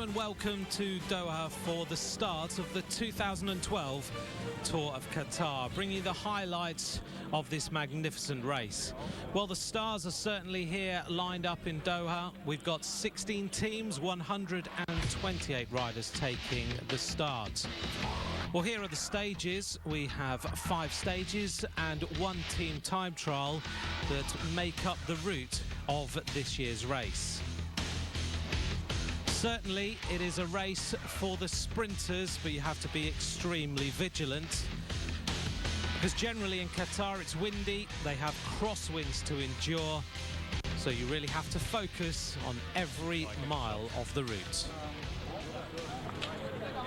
and welcome to Doha for the start of the 2012 Tour of Qatar, bringing you the highlights of this magnificent race. Well, the stars are certainly here lined up in Doha. We've got 16 teams, 128 riders taking the start. Well, here are the stages. We have 5 stages and 1 team time trial that make up the route of this year's race. Certainly, it is a race for the sprinters, but you have to be extremely vigilant. Because generally in Qatar it's windy, they have crosswinds to endure, so you really have to focus on every mile of the route.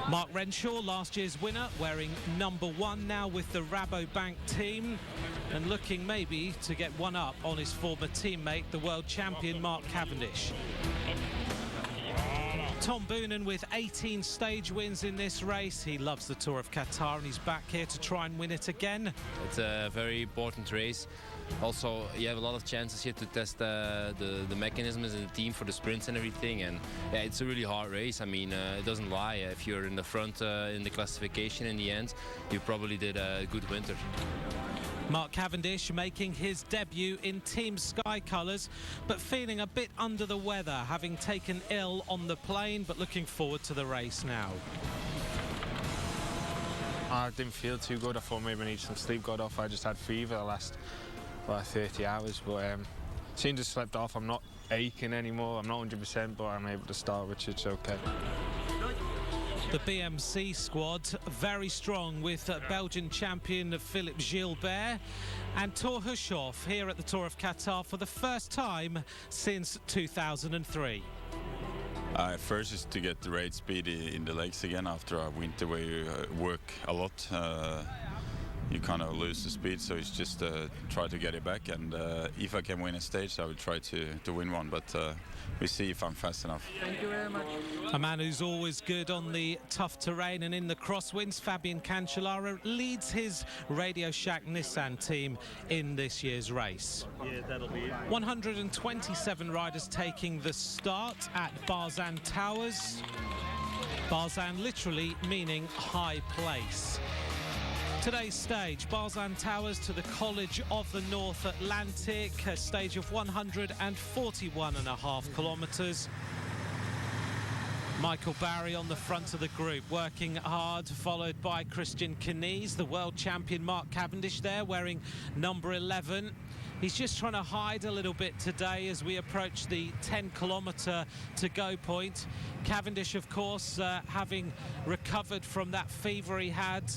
Mark Renshaw, last year's winner, wearing number 1 now with the Rabobank team and looking maybe to get one up on his former teammate, the world champion Mark Cavendish. Tom Boonen with 18 stage wins in this race. He loves the Tour of Qatar and he's back here to try and win it again. It's a very important race. Also, you have a lot of chances here to test the mechanisms in the team for the sprints and everything. And yeah, it's a really hard race. I mean, it doesn't lie. If you're in the front in the classification in the end, you probably did a good winter. Mark Cavendish making his debut in Team Sky colours, but feeling a bit under the weather, having taken ill on the plane, but looking forward to the race now. I didn't feel too good. I thought maybe I needed some sleep. Got off. I just had fever the last 30 hours, but seemed to have slept off. I'm not aching anymore. I'm not 100%, but I'm able to start, which is okay. The BMC squad very strong with Belgian champion Philippe Gilbert and Thor Hushoff here at the Tour of Qatar for the first time since 2003. First is to get the race speed in the legs again after a winter where you work a lot. You kind of lose the speed, so it's just try to get it back, and if I can win a stage I will try to win one, but we see if I'm fast enough. Thank you very much. A man who's always good on the tough terrain and in the crosswinds, Fabian Cancellara, leads his Radio Shack Nissan team in this year's race. Yeah, that'll be it. 127 riders taking the start at Barzan Towers. Barzan literally meaning high place. Today's stage, Barzan Towers to the College of the North Atlantic, a stage of 141.5 kilometres. Michael Barry on the front of the group, working hard, followed by Christian Knies, the world champion Mark Cavendish there, wearing number 11. He's just trying to hide a little bit today as we approach the 10-kilometre to-go point. Cavendish, of course, having recovered from that fever he had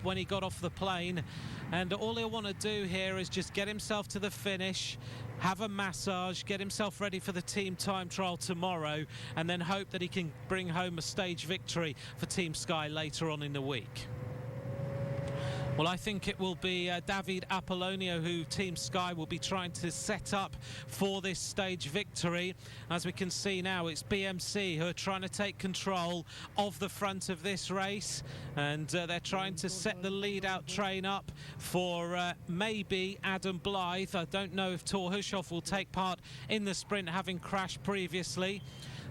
when he got off the plane. And all he'll want to do here is just get himself to the finish, have a massage, get himself ready for the team time trial tomorrow, and then hope that he can bring home a stage victory for Team Sky later on in the week. Well, I think it will be David Apollonio who Team Sky will be trying to set up for this stage victory. As we can see now, it's BMC who are trying to take control of the front of this race, and they're trying to set the lead-out train up for maybe Adam Blythe. I don't know if Thor Hushoff will take part in the sprint, having crashed previously.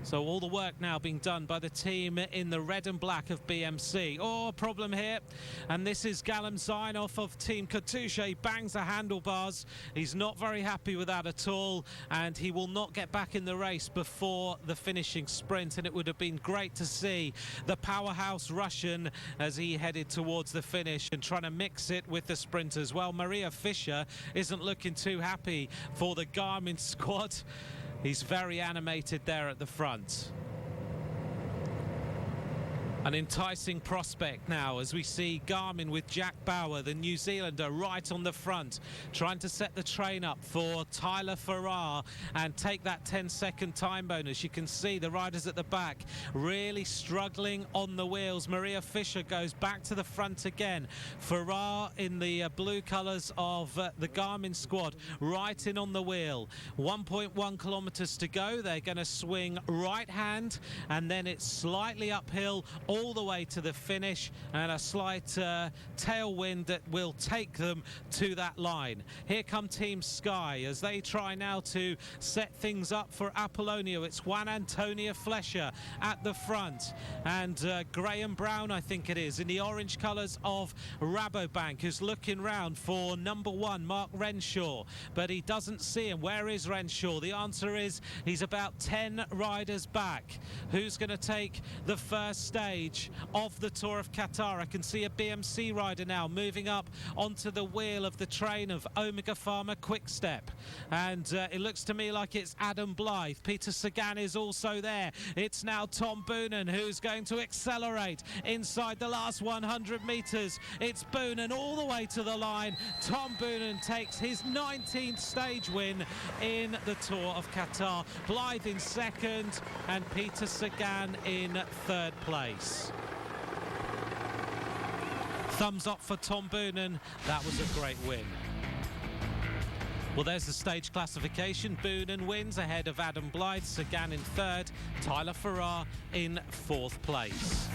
So all the work now being done by the team in the red and black of BMC. Oh, problem here. And this is Galem Zainov of Team Katusha. He bangs the handlebars. He's not very happy with that at all. And he will not get back in the race before the finishing sprint. And it would have been great to see the powerhouse Russian as he headed towards the finish and trying to mix it with the sprinters. Well, Maria Fischer isn't looking too happy for the Garmin squad. He's very animated there at the front. An enticing prospect now as we see Garmin with Jack Bauer, the New Zealander, right on the front, trying to set the train up for Tyler Farrar and take that 10-second time bonus. You can see the riders at the back really struggling on the wheels. Maria Fischer goes back to the front again. Farrar in the blue colours of the Garmin squad, right in on the wheel. 1.1 kilometres to go. They're going to swing right hand, and then it's slightly uphill all the way to the finish, and a slight tailwind that will take them to that line. Here come Team Sky as they try now to set things up for Apolonio. It's Juan Antonio Flesher at the front, and Graham Brown, I think it is, in the orange colours of Rabobank, who's looking round for number 1, Mark Renshaw, but he doesn't see him. Where is Renshaw? The answer is he's about 10 riders back. Who's going to take the first stage of the Tour of Qatar? I can see a BMC rider now moving up onto the wheel of the train of Omega Pharma Quickstep, and it looks to me like it's Adam Blythe. Peter Sagan is also there. It's now Tom Boonen who's going to accelerate inside the last 100 metres. It's Boonen all the way to the line. Tom Boonen takes his 19th stage win in the Tour of Qatar. Blythe in second and Peter Sagan in third place. Thumbs up for Tom Boonen. That was a great win. Well, there's the stage classification. Boonen wins ahead of Adam Blythe, Sagan in third, Tyler Farrar in fourth place.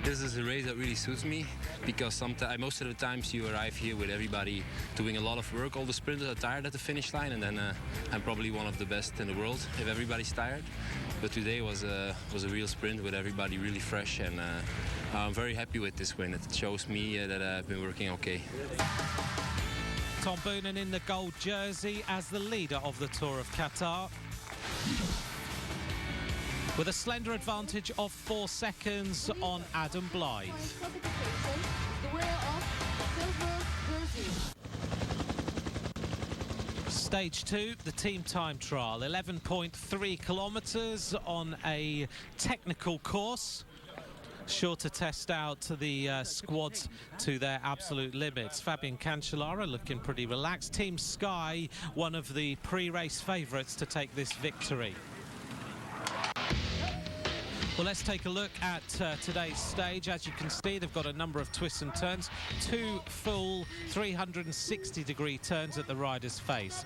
This is a race that really suits me because most of the times you arrive here with everybody doing a lot of work. All the sprinters are tired at the finish line, and then I'm probably one of the best in the world if everybody's tired. But today was a real sprint with everybody really fresh, and I'm very happy with this win. It shows me that I've been working okay. Tom Boonen in the gold jersey as the leader of the Tour of Qatar, with a slender advantage of 4 seconds on Adam Blythe. Stage 2, the team time trial, 11.3 kilometres on a technical course. Sure to test out the squads to their absolute limits. Fabian Cancellara looking pretty relaxed. Team Sky, one of the pre-race favourites to take this victory. Well, let's take a look at today's stage. As you can see, they've got a number of twists and turns, 2 full 360-degree turns at the rider's face.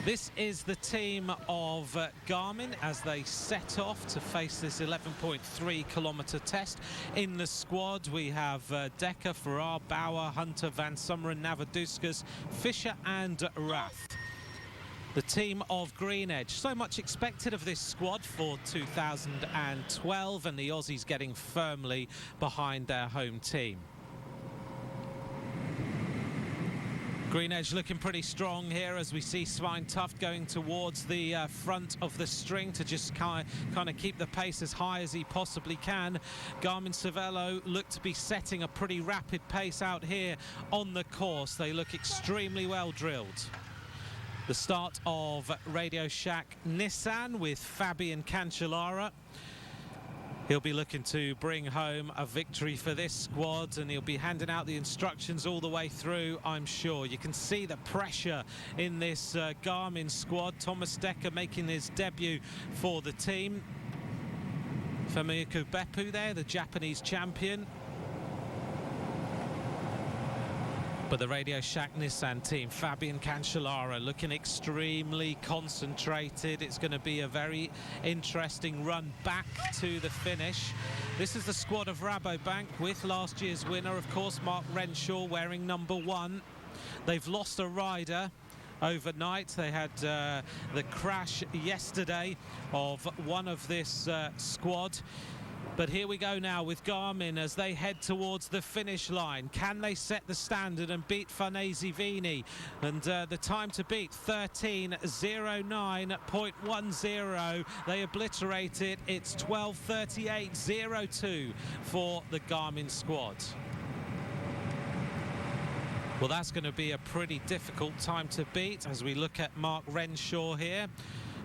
This is the team of Garmin as they set off to face this 11.3-kilometre test. In the squad, we have Decker, Farrar, Bauer, Hunter, Van Summeren, Navaduskas, Fischer and Rath. The team of Green Edge. So much expected of this squad for 2012, and the Aussies getting firmly behind their home team. Green Edge looking pretty strong here as we see Svein Tuft going towards the front of the string to just kind of keep the pace as high as he possibly can. Garmin Cervelo look to be setting a pretty rapid pace out here on the course. They look extremely well drilled. The start of Radio Shack Nissan with Fabian Cancellara. He'll be looking to bring home a victory for this squad, and he'll be handing out the instructions all the way through, I'm sure. You can see the pressure in this Garmin squad. Thomas Decker making his debut for the team. Fumiko Beppu there, the Japanese champion. But the Radio Shack Nissan team, Fabian Cancellara looking extremely concentrated. It's going to be a very interesting run back to the finish. This is the squad of Rabobank with last year's winner, of course, Mark Renshaw wearing number 1. They've lost a rider overnight. They had the crash yesterday of one of this squad. But here we go now with Garmin as they head towards the finish line. Can they set the standard and beat Farnese Vini? And the time to beat, 13:09.10. They obliterate it. It's 12:38.02 for the Garmin squad. Well, that's going to be a pretty difficult time to beat as we look at Mark Renshaw here.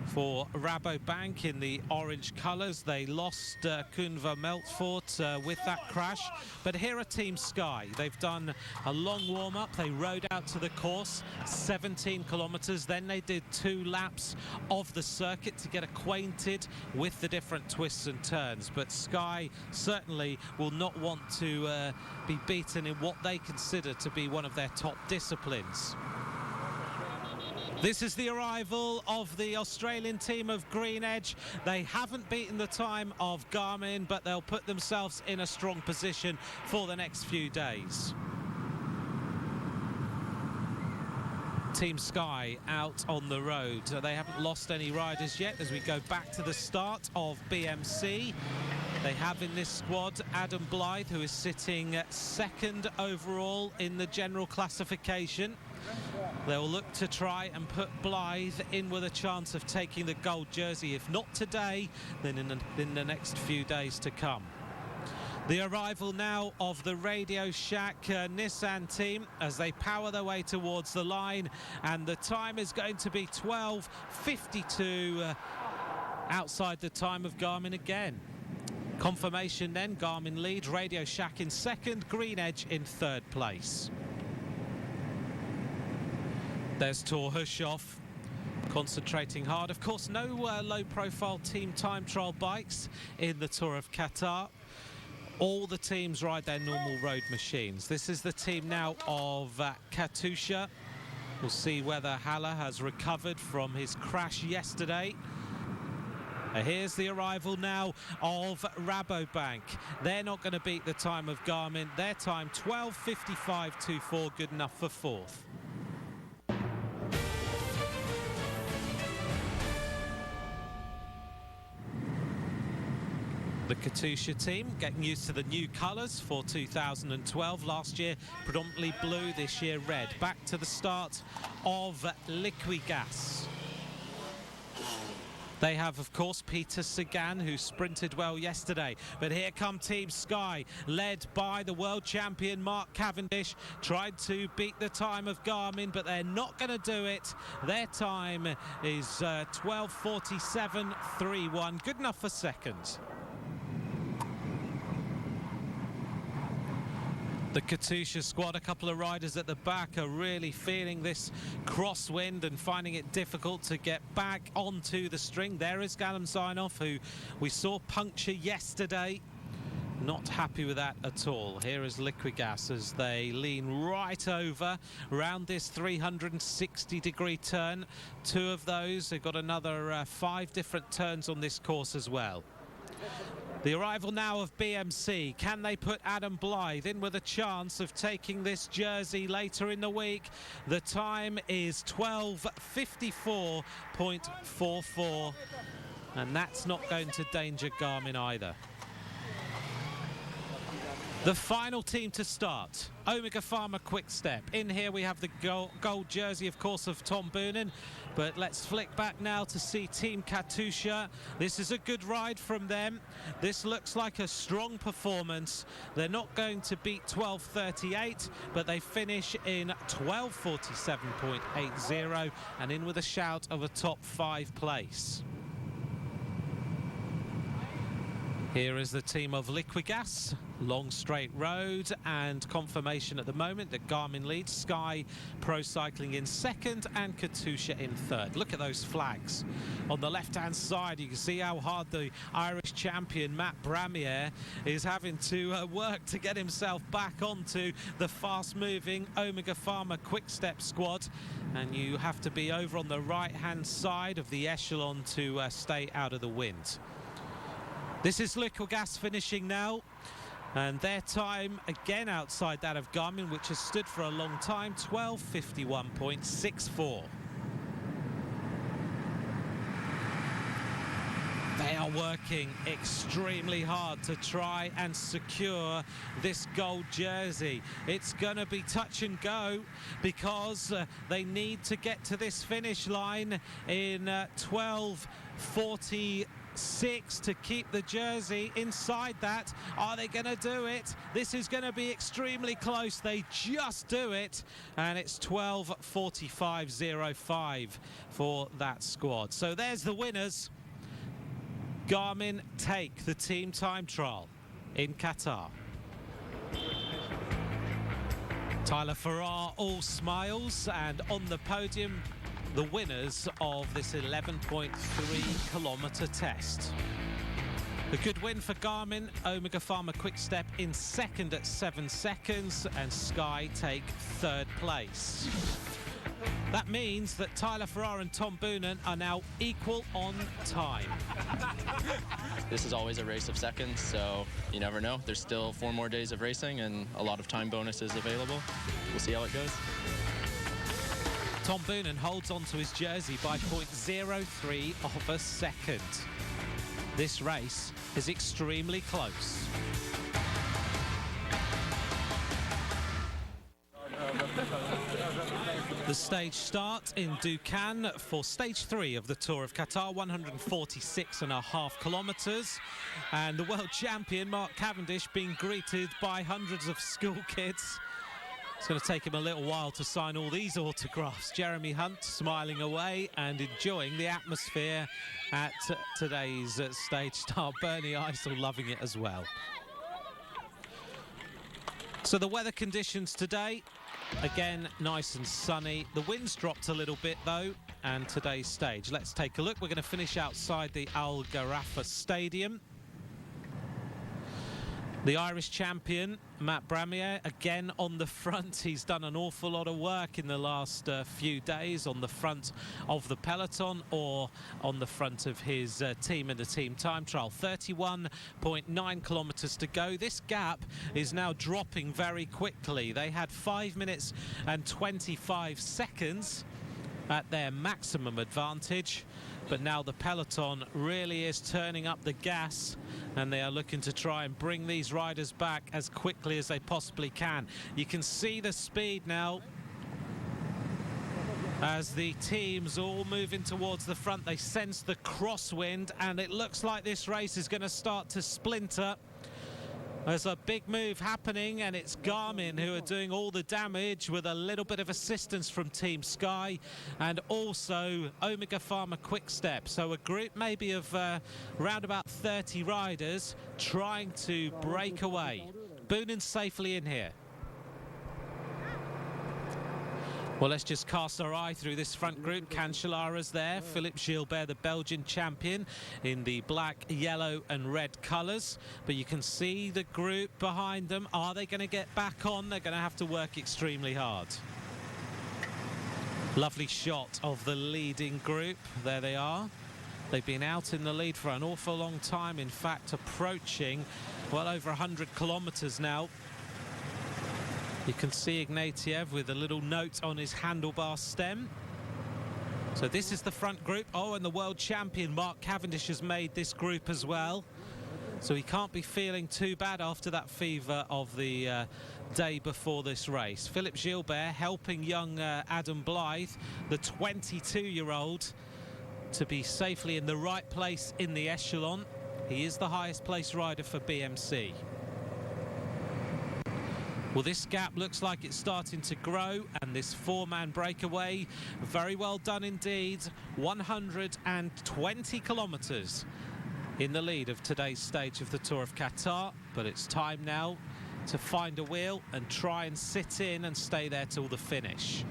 For Rabobank in the orange colours, they lost Koen Meltfort with that crash. But here are Team Sky. They've done a long warm-up. They rode out to the course, 17 kilometres. Then they did 2 laps of the circuit to get acquainted with the different twists and turns. But Sky certainly will not want to be beaten in what they consider to be one of their top disciplines. This is the arrival of the Australian team of Greenedge. They haven't beaten the time of Garmin, but they'll put themselves in a strong position for the next few days. Team Sky out on the road. They haven't lost any riders yet as we go back to the start of BMC. They have in this squad Adam Blythe, who is sitting second overall in the general classification. They'll look to try and put Blythe in with a chance of taking the gold jersey. If not today, then in the next few days to come. The arrival now of the Radio Shack Nissan team as they power their way towards the line, and the time is going to be 12:52 outside the time of Garmin again. Confirmation then, Garmin lead, Radio Shack in second, Greenedge in third place. There's Tor Hushoff concentrating hard. Of course, no low-profile team time trial bikes in the Tour of Qatar. All the teams ride their normal road machines. This is the team now of Katusha. We'll see whether Haller has recovered from his crash yesterday. Here's the arrival now of Rabobank. They're not going to beat the time of Garmin. Their time 12:55.24, good enough for fourth. The Katusha team getting used to the new colours for 2012. Last year predominantly blue, this year red. Back to the start of Liquigas. They have, of course, Peter Sagan, who sprinted well yesterday. But here come Team Sky, led by the world champion Mark Cavendish. Tried to beat the time of Garmin, but they're not going to do it. Their time is 12:47.31. Good enough for second. The Katusha squad, a couple of riders at the back, are really feeling this crosswind and finding it difficult to get back onto the string. There is Callum Zainoff, who we saw puncture yesterday. Not happy with that at all. Here is Liquigas as they lean right over around this 360-degree turn. Two of those, they've got another 5 different turns on this course as well. The arrival now of BMC. Can they put Adam Blythe in with a chance of taking this jersey later in the week? The time is 12:54.44, and that's not going to danger Garmin either. The final team to start, Omega Pharma Quick Step. In here we have the gold jersey, of course, of Tom Boonen. But let's flick back now to see Team Katusha. This is a good ride from them. This looks like a strong performance. They're not going to beat 12:38, but they finish in 12:47.80 and in with a shout of a top 5 place. Here is the team of Liquigas, long straight road, and confirmation at the moment that Garmin leads, Sky Pro Cycling in second and Katusha in third. Look at those flags. On the left-hand side, you can see how hard the Irish champion, Matt Bramier, is having to work to get himself back onto the fast-moving Omega Pharma Quick Step squad. And you have to be over on the right-hand side of the echelon to stay out of the wind. This is Liquigas finishing now, and their time again outside that of Garmin, which has stood for a long time, 12:51.64. They are working extremely hard to try and secure this gold jersey. It's going to be touch and go because they need to get to this finish line in 12:46 to keep the jersey. Inside that, are they going to do it? This is going to be extremely close. They just do it, and it's 12:45.05 for that squad. So there's the winners. Garmin take the team time trial in Qatar. Tyler Farrar all smiles, and on the podium, the winners of this 11.3-kilometre test. A good win for Garmin. Omega Pharma Quick Step in second at 7 seconds, and Sky take third place. That means that Tyler Farrar and Tom Boonen are now equal on time. This is always a race of seconds, so you never know. There's still 4 more days of racing and a lot of time bonuses available. We'll see how it goes. Tom Boonen holds on to his jersey by 0.03 of a second. This race is extremely close. The stage starts in Dukhan for stage 3 of the Tour of Qatar, 146.5 kilometres. And the world champion, Mark Cavendish, being greeted by hundreds of school kids. It's going to take him a little while to sign all these autographs. Jeremy Hunt smiling away and enjoying the atmosphere at today's stage start. Bernie Eisel loving it as well. So the weather conditions today, again, nice and sunny. The wind's dropped a little bit, though, and today's stage. Let's take a look. We're going to finish outside the Al-Gharafa Stadium. The Irish champion, Matt Bramier, again on the front. He's done an awful lot of work in the last few days on the front of the peloton or on the front of his team in the team time trial. 31.9 kilometres to go. This gap is now dropping very quickly. They had 5 minutes and 25 seconds at their maximum advantage. But now the peloton really is turning up the gas, and they are looking to try and bring these riders back as quickly as they possibly can. You can see the speed now as the teams all moving towards the front. They sense the crosswind, and it looks like this race is going to start to splinter. There's a big move happening, and it's Garmin who are doing all the damage with a little bit of assistance from Team Sky and also Omega Pharma Quickstep. So a group maybe of around about 30 riders trying to break away. Boonen's safely in here. Well, let's just cast our eye through this front group. Cancelara's there. Philippe Gilbert, the Belgian champion, in the black, yellow and red colours. But you can see the group behind them. Are they going to get back on? They're going to have to work extremely hard. Lovely shot of the leading group. There they are. They've been out in the lead for an awful long time. In fact, approaching well over 100 kilometres now. You can see Ignatiev with a little note on his handlebar stem. So this is the front group. Oh, and the world champion Mark Cavendish has made this group as well. So he can't be feeling too bad after that fever of the day before this race. Philippe Gilbert helping young Adam Blythe, the 22-year-old, to be safely in the right place in the echelon. He is the highest placed rider for BMC. Well, this gap looks like it's starting to grow, and this 4-man breakaway, very well done indeed. 120 kilometres in the lead of today's stage of the Tour of Qatar, but it's time now to find a wheel and try and sit in and stay there till the finish.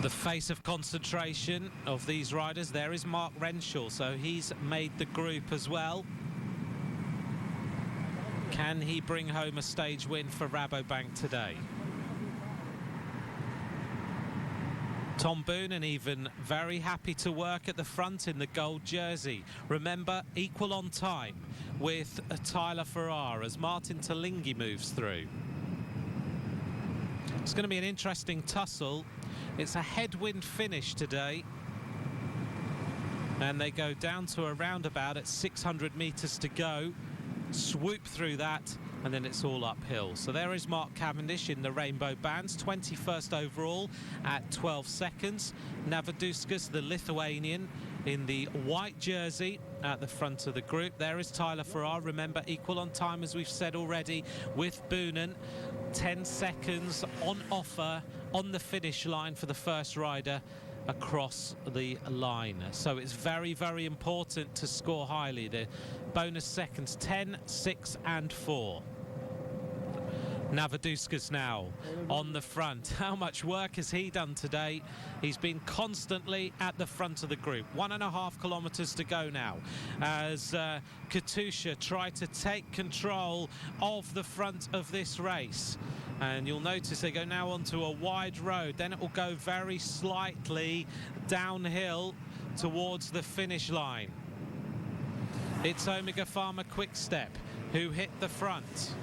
The face of concentration of these riders, there is Mark Renshaw, so he's made the group as well. Can he bring home a stage win for Rabobank today? Tom Boonen even very happy to work at the front in the gold jersey. Remember, equal on time with Tyler Farrar as Martin Talingi moves through. It's going to be an interesting tussle. It's a headwind finish today. And they go down to a roundabout at 600 metres to go. Swoop through that, and then it's all uphill. So there is Mark Cavendish in the rainbow bands, 21st overall at 12 seconds. Navaduskas, the Lithuanian, in the white jersey at the front of the group. There is Tyler Farrar, remember, equal on time, as we've said already, with Boonen. 10 seconds on offer on the finish line for the first rider across the line. So it's very, very important to score highly. The bonus seconds, 10, 6 and 4. Navaduskas now on the front. How much work has he done today? He's been constantly at the front of the group. 1.5 kilometres to go now as Katusha tried to take control of the front of this race. And you'll notice they go now onto a wide road. Then it will go very slightly downhill towards the finish line. It's Omega Pharma Quick-Step who hit the front.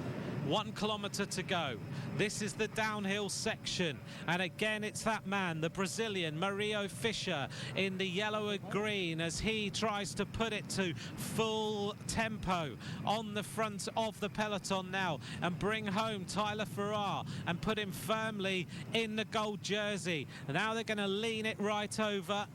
1 kilometre to go. This is the downhill section, and again it's that man, the Brazilian Mario Fischer, in the yellow and green as he tries to put it to full tempo on the front of the peloton now and bring home Tyler Farrar and put him firmly in the gold jersey. Now they're going to lean it right over.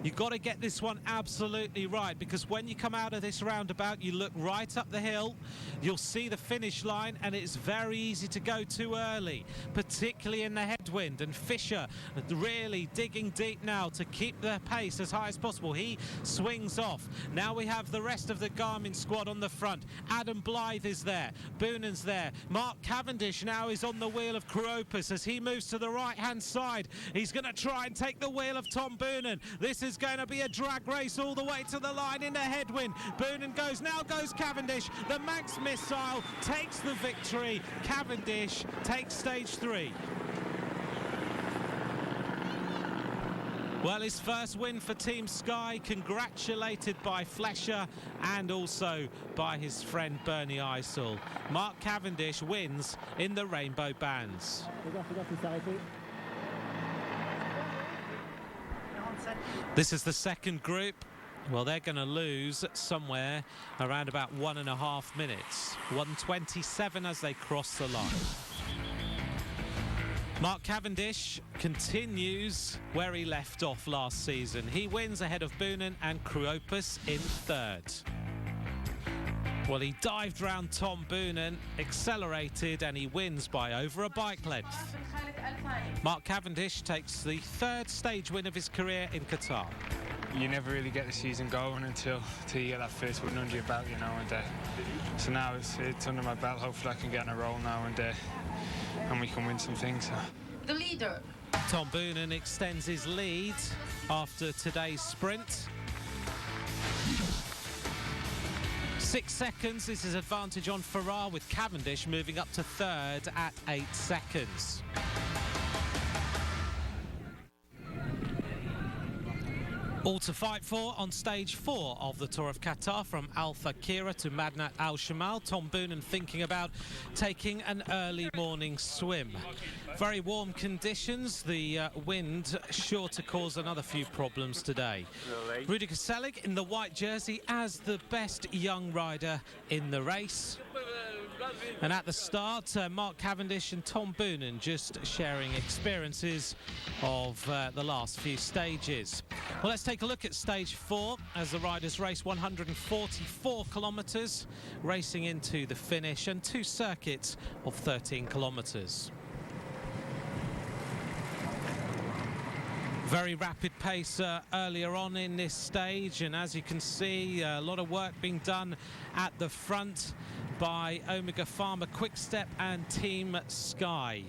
You've got to get this one absolutely right, because when you come out of this roundabout, you look right up the hill, you'll see the finish line, and it's very easy to go too early, particularly in the headwind. And Fischer really digging deep now to keep the pace as high as possible. He swings off. Now we have the rest of the Garmin squad on the front. Adam Blythe is there. Boonen's there. Mark Cavendish now is on the wheel of Kroopis as he moves to the right-hand side. He's going to try and take the wheel of Tom Boonen. This is going to be a drag race all the way to the line in the headwind. Boonen goes, now goes Cavendish. The Manx Missile takes the victory. Cavendish takes stage 3. Well, his first win for Team Sky, congratulated by Flesher and also by his friend Bernie Eisel. Mark Cavendish wins in the rainbow bands. This is the second group. Well, they're going to lose somewhere around about 1.5 minutes. 1:27 as they cross the line. Mark Cavendish continues where he left off last season. He wins ahead of Boonen and Kroopis in third. Well, he dived round Tom Boonen, accelerated, and he wins by over a bike length. Mark Cavendish takes the third stage win of his career in Qatar. You never really get the season going until you get that first win under your belt, you know. And so now it's under my belt. Hopefully I can get in a roll now and we can win some things. So. The leader. Tom Boonen extends his lead after today's sprint. 6 seconds, this is advantage on Farrar, with Cavendish moving up to third at 8 seconds. All to fight for on stage 4 of the Tour of Qatar, from Al-Thakhira to Madinat Al-Shamal. Tom Boonen thinking about taking an early morning swim. Very warm conditions, the wind sure to cause another few problems today. Rudy Selig in the white jersey as the best young rider in the race. And at the start, Mark Cavendish and Tom Boonen just sharing experiences of the last few stages. Well, let's take a look at stage 4 as the riders race 144 kilometres, racing into the finish, and 2 circuits of 13 kilometres. Very rapid pace earlier on in this stage, and as you can see, a lot of work being done at the front by Omega Pharma Quick-Step and Team Sky.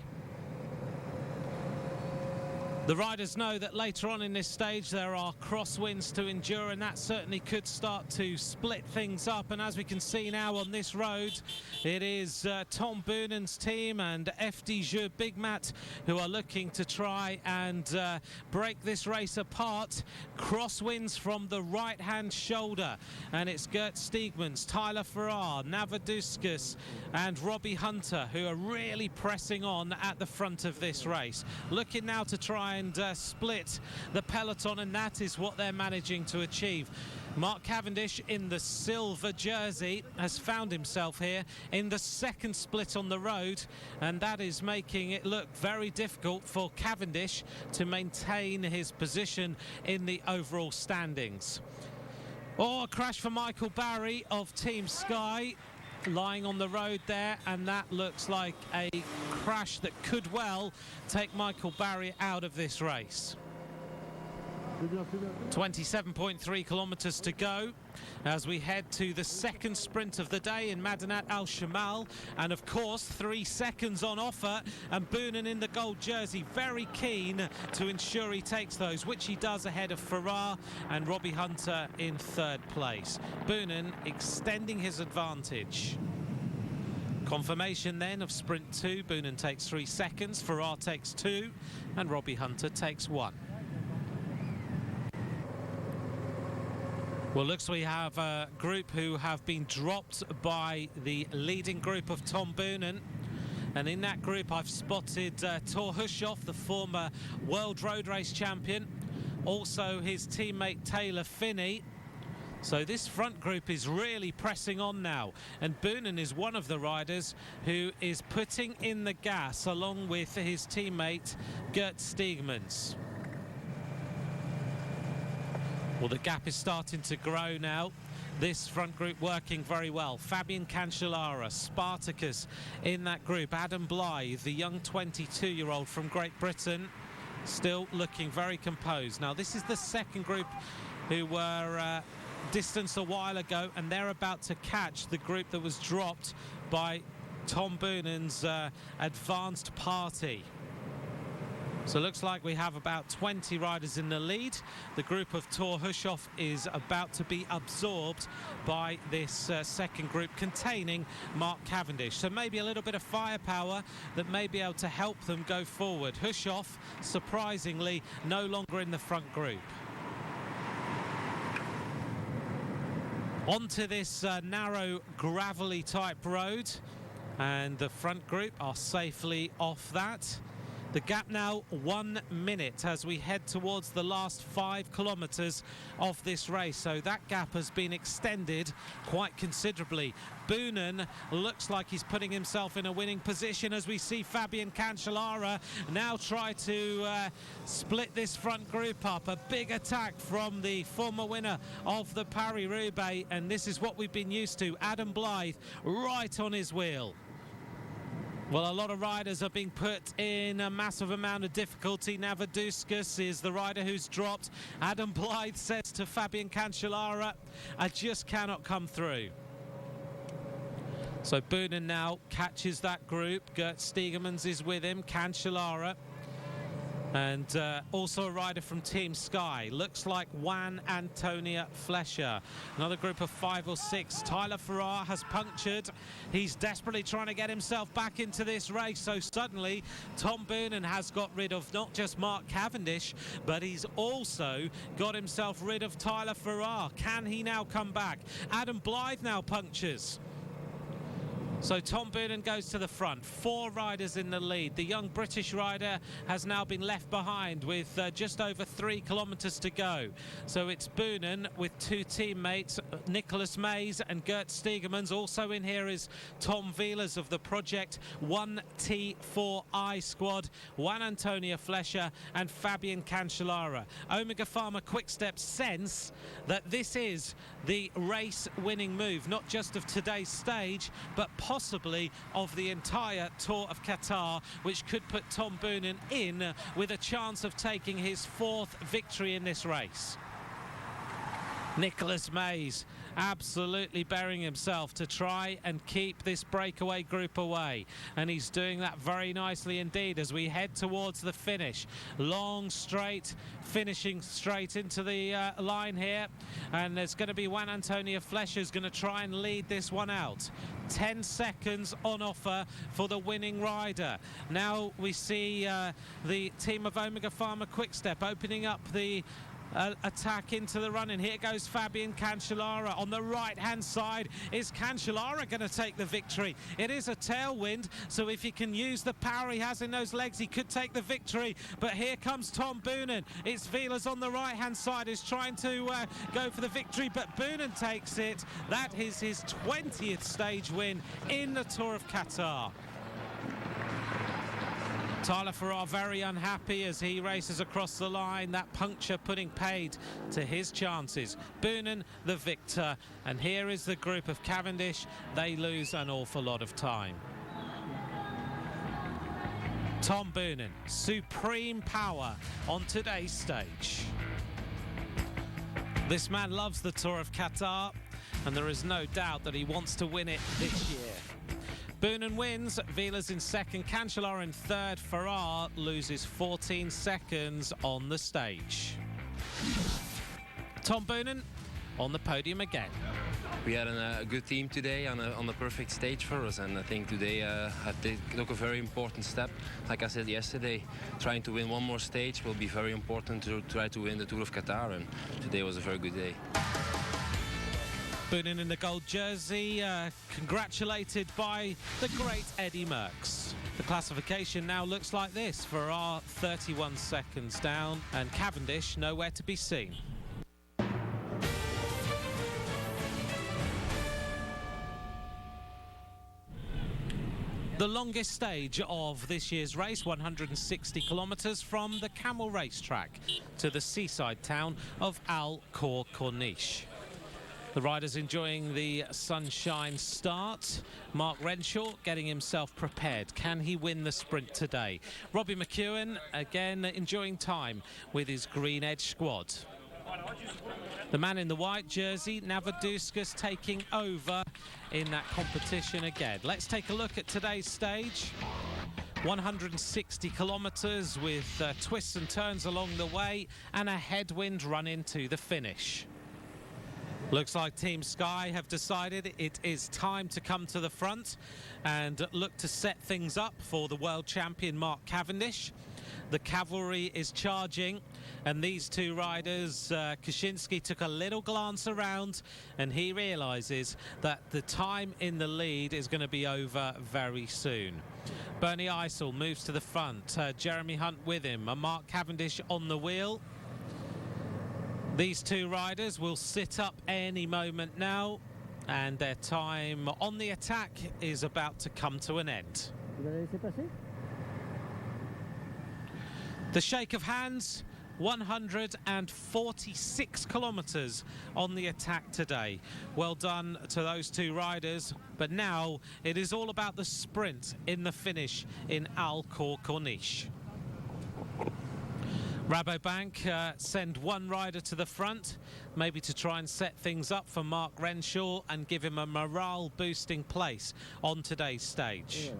The riders know that later on in this stage there are crosswinds to endure, and that certainly could start to split things up. And as we can see now on this road, it is Tom Boonen's team and FDJ Big Mat who are looking to try and break this race apart. Crosswinds from the right-hand shoulder, and it's Gert Steegmans, Tyler Farrar, Navaduskas and Robbie Hunter who are really pressing on at the front of this race. Looking now to try and split the peloton, and that is what they're managing to achieve. Mark Cavendish in the silver jersey has found himself here in the second split on the road, and that is making it look very difficult for Cavendish to maintain his position in the overall standings. Oh, a crash for Michael Barry of Team Sky, lying on the road there, and that looks like a crash that could well take Michael Barry out of this race. 27.3 kilometres to go as we head to the second sprint of the day in Madinat Al-Shamal, and of course 3 seconds on offer, and Boonen in the gold jersey very keen to ensure he takes those, which he does ahead of Farrar and Robbie Hunter in third place. Boonen extending his advantage. Confirmation then of sprint 2. Boonen takes 3 seconds, Farrar takes 2, and Robbie Hunter takes 1. Well, looks we have a group who have been dropped by the leading group of Tom Boonen. And in that group, I've spotted Thor Hushoff, the former World Road Race champion. Also his teammate Taylor Finney. So this front group is really pressing on now. And Boonen is one of the riders who is putting in the gas along with his teammate Gert Steegmans. Well, the gap is starting to grow now. This front group working very well. Fabian Cancellara, Spartacus in that group. Adam Blythe, the young 22-year-old from Great Britain, still looking very composed. Now, this is the second group who were distanced a while ago, and they're about to catch the group that was dropped by Tom Boonen's advanced party. So it looks like we have about 20 riders in the lead. The group of Thor Hushoff is about to be absorbed by this second group containing Mark Cavendish. So maybe a little bit of firepower that may be able to help them go forward. Hushoff, surprisingly, no longer in the front group. Onto this narrow, gravelly type road, and the front group are safely off that. The gap now 1 minute as we head towards the last 5 kilometres of this race. So that gap has been extended quite considerably. Boonen looks like he's putting himself in a winning position as we see Fabian Cancellara now try to split this front group up. A big attack from the former winner of the Paris-Roubaix, and this is what we've been used to. Adam Blythe right on his wheel. Well, a lot of riders are being put in a massive amount of difficulty. Navaduskas is the rider who's dropped. Adam Blythe says to Fabian Cancellara, I just cannot come through. So Boonen now catches that group. Gert Steegmans is with him, Cancellara. And also a rider from Team Sky. Looks like Juan Antonia Flescher. Another group of 5 or 6. Tyler Farrar has punctured. He's desperately trying to get himself back into this race. So suddenly, Tom Boonen has got rid of not just Mark Cavendish, but he's also got himself rid of Tyler Farrar. Can he now come back? Adam Blythe now punctures. So Tom Boonen goes to the front. 4 riders in the lead. The young British rider has now been left behind with just over 3 kilometres to go. So it's Boonen with 2 teammates, Nicholas Mays and Gert Steegmans. Also in here is Tom Velas of the Project 1T4I squad, Juan Antonia Flescher and Fabian Cancellara. Omega Pharma Quickstep sense that this is the race-winning move, not just of today's stage, but possibly of the entire Tour of Qatar, which could put Tom Boonen in with a chance of taking his 4th victory in this race. Nicholas Mays absolutely burying himself to try and keep this breakaway group away, and he's doing that very nicely indeed as we head towards the finish. Long straight, finishing straight into the line here, and there's going to be Juan Antonia Flescher who's going to try and lead this one out. 10 seconds on offer for the winning rider. Now we see the team of Omega Pharma Quickstep opening up the attack into the run, and here goes Fabian Cancellara. On the right hand side, is Cancellara going to take the victory? It is a tailwind, so if he can use the power he has in those legs, he could take the victory. But here comes Tom Boonen. It's Velas on the right hand side who's trying to go for the victory, but Boonen takes it. That is his 20th stage win in the Tour of Qatar. Tyler Farrar very unhappy as he races across the line. That puncture putting paid to his chances. Boonen the victor, and here is the group of Cavendish. They lose an awful lot of time. Tom Boonen, supreme power on today's stage. This man loves the Tour of Qatar, and there is no doubt that he wants to win it this year. Boonen wins, Velas in second, Cancellara in third. Farrar loses 14 seconds on the stage. Tom Boonen on the podium again. we had a good team today on a perfect stage for us, and I think today took a very important step. Like I said yesterday, trying to win one more stage will be very important to try to win the Tour of Qatar, and today was a very good day. Boonen in the gold jersey, congratulated by the great Eddie Merckx. The classification now looks like this for our 31 seconds down, and Cavendish nowhere to be seen. The longest stage of this year's race, 160 kilometres from the Camel racetrack to the seaside town of Khor, Corniche. The riders enjoying the sunshine start. Mark Renshaw getting himself prepared. Can he win the sprint today? Robbie McEwen again enjoying time with his green edge squad. The man in the white jersey, Navaduskas, taking over in that competition again. Let's take a look at today's stage. 160 kilometres with twists and turns along the way and a headwind run into the finish. Looks like Team Sky have decided it is time to come to the front and look to set things up for the world champion Mark Cavendish. The cavalry is charging, and these two riders, Kaczynski took a little glance around and he realises that the time in the lead is going to be over very soon. Bernie Eisel moves to the front, Jeremy Hunt with him, Mark Cavendish on the wheel. These two riders will sit up any moment now, and their time on the attack is about to come to an end. The shake of hands, 146 kilometres on the attack today. Well done to those two riders, but now it is all about the sprint in the finish in Khor, Corniche. Rabobank send one rider to the front, maybe to try and set things up for Mark Renshaw and give him a morale-boosting place on today's stage.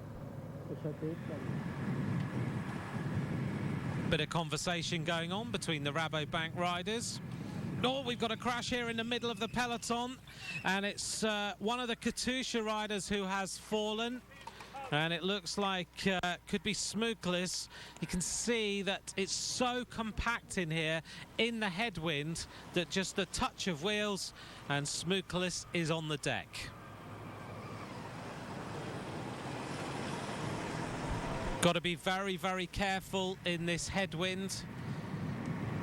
Bit of conversation going on between the Rabobank riders. Oh, we've got a crash here in the middle of the peloton, and it's one of the Katusha riders who has fallen. And it looks like could be Smooklis. You can see that it's so compact in here in the headwind that just the touch of wheels and Smooklis is on the deck. Got to be very, very careful in this headwind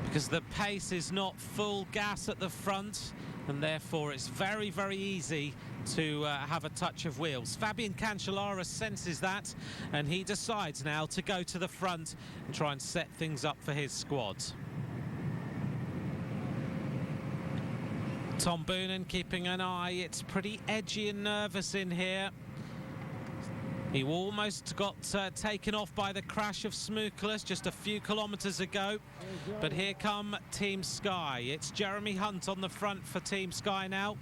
because the pace is not full gas at the front, and therefore it's very, very easy to have a touch of wheels. Fabian Cancellara senses that, and he decides now to go to the front and try and set things up for his squad. Tom Boonen keeping an eye. It's pretty edgy and nervous in here. He almost got taken off by the crash of Smooklis just a few kilometres ago. But here come Team Sky. It's Jeremy Hunt on the front for Team Sky now.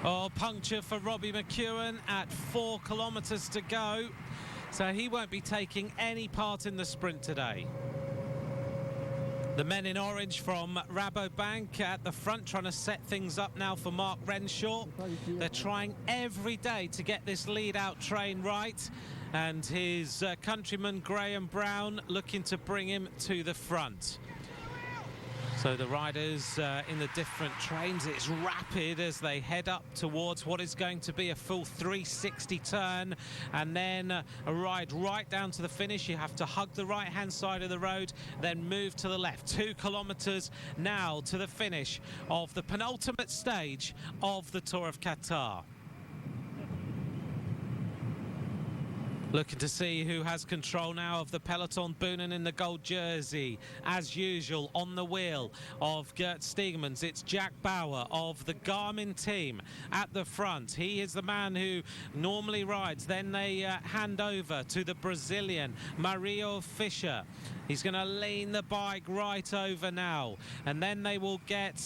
Oh, puncture for Robbie McEwen at 4 kilometres to go. So he won't be taking any part in the sprint today. The men in orange from Rabobank at the front trying to set things up now for Mark Renshaw. They're trying every day to get this lead-out train right, and his countryman Graham Brown looking to bring him to the front. So the riders in the different trains, it's rapid as they head up towards what is going to be a full 360 turn, and then a ride right down to the finish. You have to hug the right-hand side of the road, then move to the left. 2 kilometres now to the finish of the penultimate stage of the Tour of Qatar. Looking to see who has control now of the peloton. Boonen in the gold jersey, as usual, on the wheel of Gert Steegmans. It's Jack Bauer of the Garmin team at the front. He is the man who normally rides. Then they hand over to the Brazilian, Mario Fischer. He's going to lean the bike right over now. And then they will get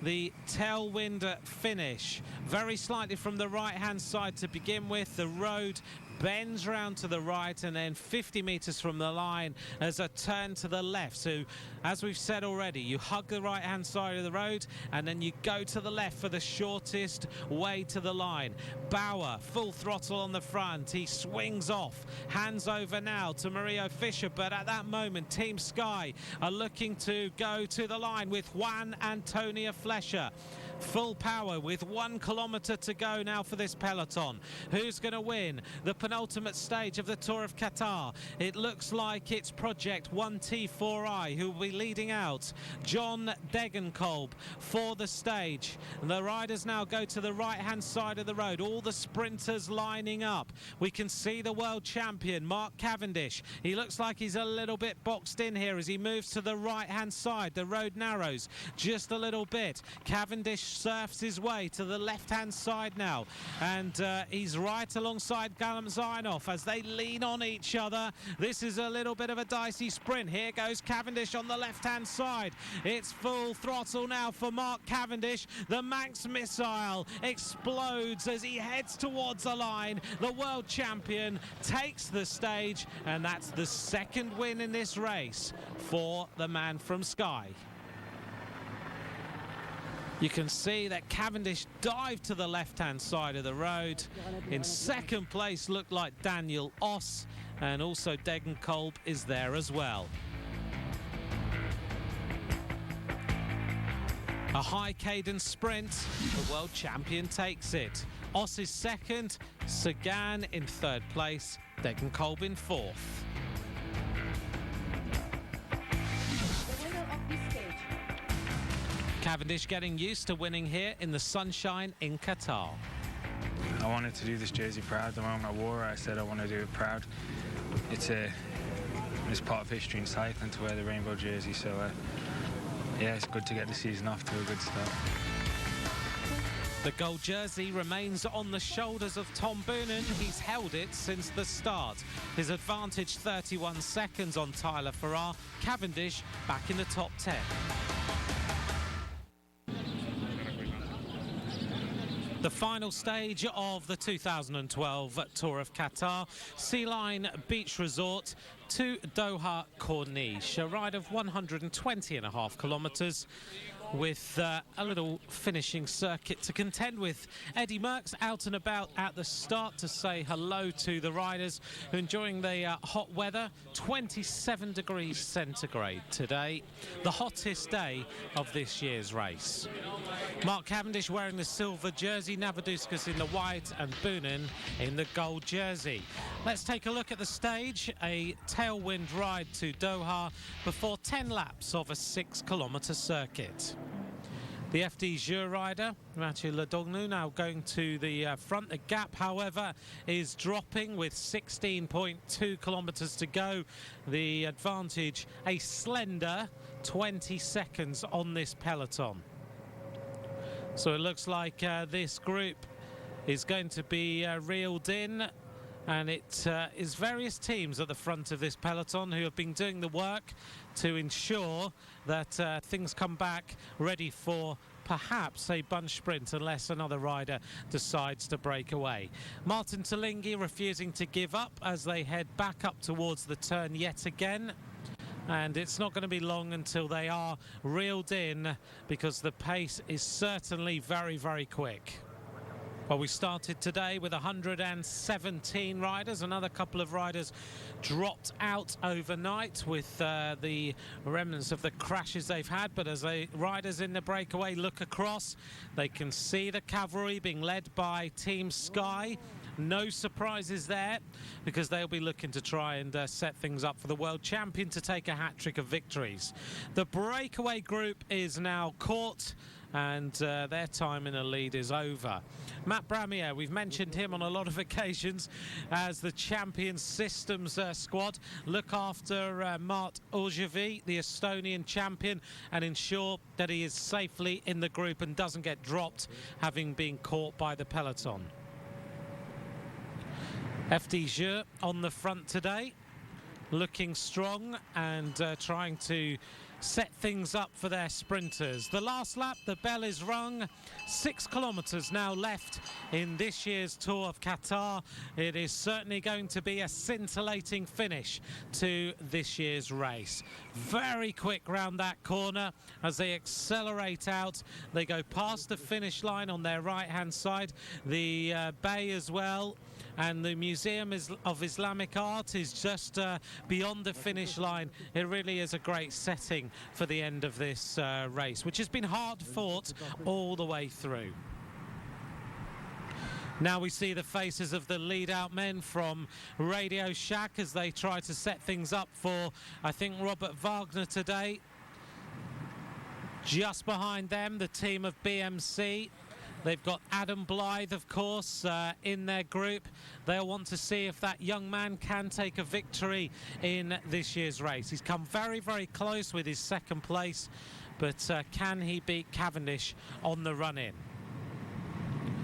the tailwind finish. Very slightly from the right-hand side to begin with. The road bends round to the right, and then 50 metres from the line as a turn to the left. So as we've said already, you hug the right hand side of the road and then you go to the left for the shortest way to the line. Bauer full throttle on the front, he swings off, hands over now to Mario Fischer, but at that moment Team Sky are looking to go to the line with Juan Antonio Fleischer. Full power with 1 kilometre to go now for this peloton. Who's going to win the penultimate stage of the Tour of Qatar? It looks like it's Project 1T4I who will be leading out John Degenkolb for the stage. The riders now go to the right hand side of the road, all the sprinters lining up. We can see the world champion Mark Cavendish. He looks like he's a little bit boxed in here as he moves to the right hand side. The road narrows just a little bit. Cavendish surfs his way to the left hand side now, and he's right alongside Galam Zainov as they lean on each other. This is a little bit of a dicey sprint. Here goes Cavendish on the left hand side. It's full throttle now for Mark Cavendish. The Manx missile explodes as he heads towards the line. The world champion takes the stage, and that's the second win in this race for the man from Sky. You can see that Cavendish dived to the left-hand side of the road. In second place looked like Daniel Oss, and also Degenkolb is there as well. A high cadence sprint, the world champion takes it. Oss is second, Sagan in third place, Degenkolb in fourth. Cavendish getting used to winning here in the sunshine in Qatar. I wanted to do this jersey proud. The moment I wore it, I said I want to do it proud. It's part of history in cycling to wear the rainbow jersey, so yeah, it's good to get the season off to a good start. The gold jersey remains on the shoulders of Tom Boonen. He's held it since the start. His advantage 31 seconds on Tyler Farrar. Cavendish back in the top 10. The final stage of the 2012 Tour of Qatar, Sealine Beach Resort to Doha Corniche, a ride of 120.5 kilometres with a little finishing circuit to contend with. Eddie Merckx out and about at the start to say hello to the riders who are enjoying the hot weather. 27 degrees centigrade today, the hottest day of this year's race. Mark Cavendish wearing the silver jersey, Navaduskas in the white, and Boonen in the gold jersey. Let's take a look at the stage. A tailwind ride to Doha before 10 laps of a 6-kilometre circuit. The FD Jure rider, Mathieu Ledognu, now going to the front. The gap, however, is dropping with 16.2 kilometres to go. The advantage, a slender 20 seconds on this peloton. So it looks like this group is going to be reeled in, and it is various teams at the front of this peloton who have been doing the work to ensure that things come back ready for perhaps a bunch sprint unless another rider decides to break away. Martin Talingi refusing to give up as they head back up towards the turn yet again. And it's not going to be long until they are reeled in, because the pace is certainly very, very quick. Well, we started today with 117 riders. Another couple of riders dropped out overnight with the remnants of the crashes they've had. But as the riders in the breakaway look across, they can see the cavalry being led by Team Sky. No surprises there, because they'll be looking to try and set things up for the world champion to take a hat-trick of victories. The breakaway group is now caught, and their time in the lead is over. Matt Bramier, we've mentioned him on a lot of occasions as the champion systems squad look after Mart Orgevi, the Estonian champion, and ensure that he is safely in the group and doesn't get dropped, having been caught by the peloton. FD on the front today, looking strong and trying to set things up for their sprinters. The last lap, the bell is rung. 6 kilometres now left in this year's Tour of Qatar. It is certainly going to be a scintillating finish to this year's race. Very quick round that corner as they accelerate out. They go past the finish line on their right-hand side. The bay as well. And the Museum of Islamic Art is just beyond the finish line. It really is a great setting for the end of this race, which has been hard fought all the way through. Now we see the faces of the lead-out men from Radio Shack as they try to set things up for, I think, Robert Wagner today. Just behind them, the team of BMC. They've got Adam Blythe, of course, in their group. They'll want to see if that young man can take a victory in this year's race. He's come very, very close with his second place, but can he beat Cavendish on the run-in?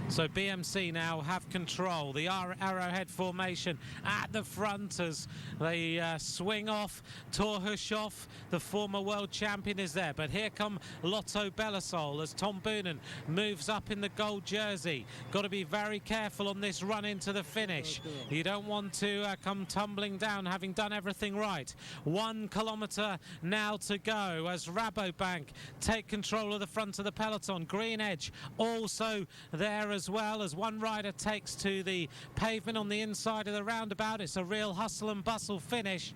So BMC now have control. The arrowhead formation at the front as they swing off. Torhushoff, the former world champion, is there. But here come Lotto Belisol as Tom Boonen moves up in the gold jersey. Got to be very careful on this run into the finish. You don't want to come tumbling down having done everything right. 1 kilometre now to go as Rabobank take control of the front of the peloton. Green Edge also there as well as one rider takes to the pavement on the inside of the roundabout. It's a real hustle and bustle finish.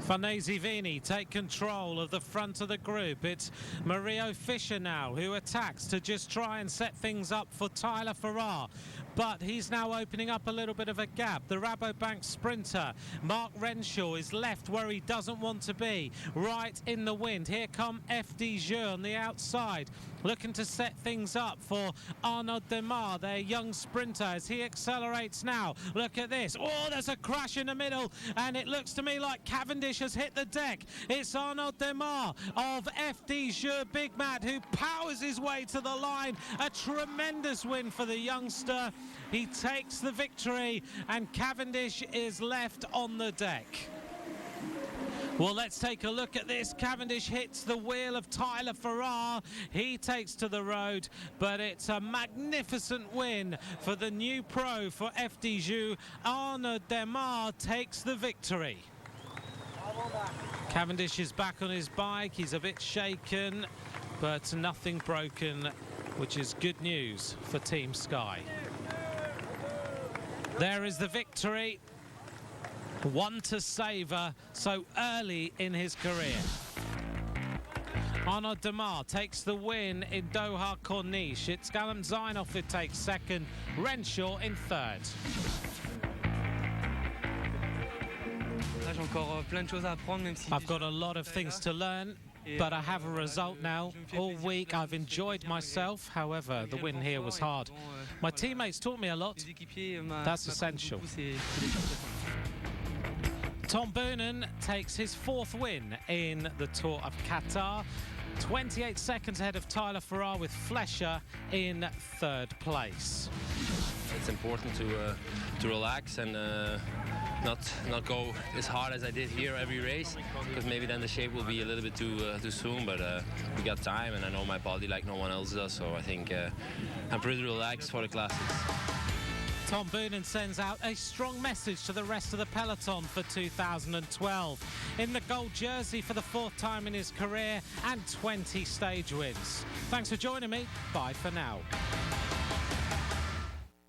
Farnese Vini take control of the front of the group. It's Mario Fischer now who attacks to just try and set things up for Tyler Farrar. But he's now opening up a little bit of a gap. The Rabobank sprinter, Mark Renshaw, is left where he doesn't want to be, right in the wind. Here come FDJ on the outside, looking to set things up for Arnaud Demar, their young sprinter, as he accelerates now. Look at this. Oh, there's a crash in the middle, and it looks to me like Cavendish has hit the deck. It's Arnaud Demar of FDJ Big Mat who powers his way to the line. A tremendous win for the youngster. He takes the victory, and Cavendish is left on the deck. Well, let's take a look at this. Cavendish hits the wheel of Tyler Farrar. He takes to the road, but it's a magnificent win for the new pro for FDJ. Arnaud Demar takes the victory. Cavendish is back on his bike. He's a bit shaken, but nothing broken, which is good news for Team Sky. There is the victory. One to savour so early in his career. Arnaud Demar takes the win in Doha Corniche. It's Callum Zainoff who takes second, Renshaw in third. I've got a lot of things to learn, but I have a result now. All week I've enjoyed myself. However, the win here was hard. My teammates taught me a lot. That's essential. Tom Boonen takes his 4th win in the Tour of Qatar. 28 seconds ahead of Tyler Farrar with Flescher in 3rd place. It's important to relax and not go as hard as I did here every race, because maybe then the shape will be a little bit too soon, but we got time and I know my body like no one else does, so I think I'm pretty relaxed for the classics. Tom Boonen sends out a strong message to the rest of the peloton for 2012. In the gold jersey for the 4th time in his career and 20 stage wins. Thanks for joining me. Bye for now.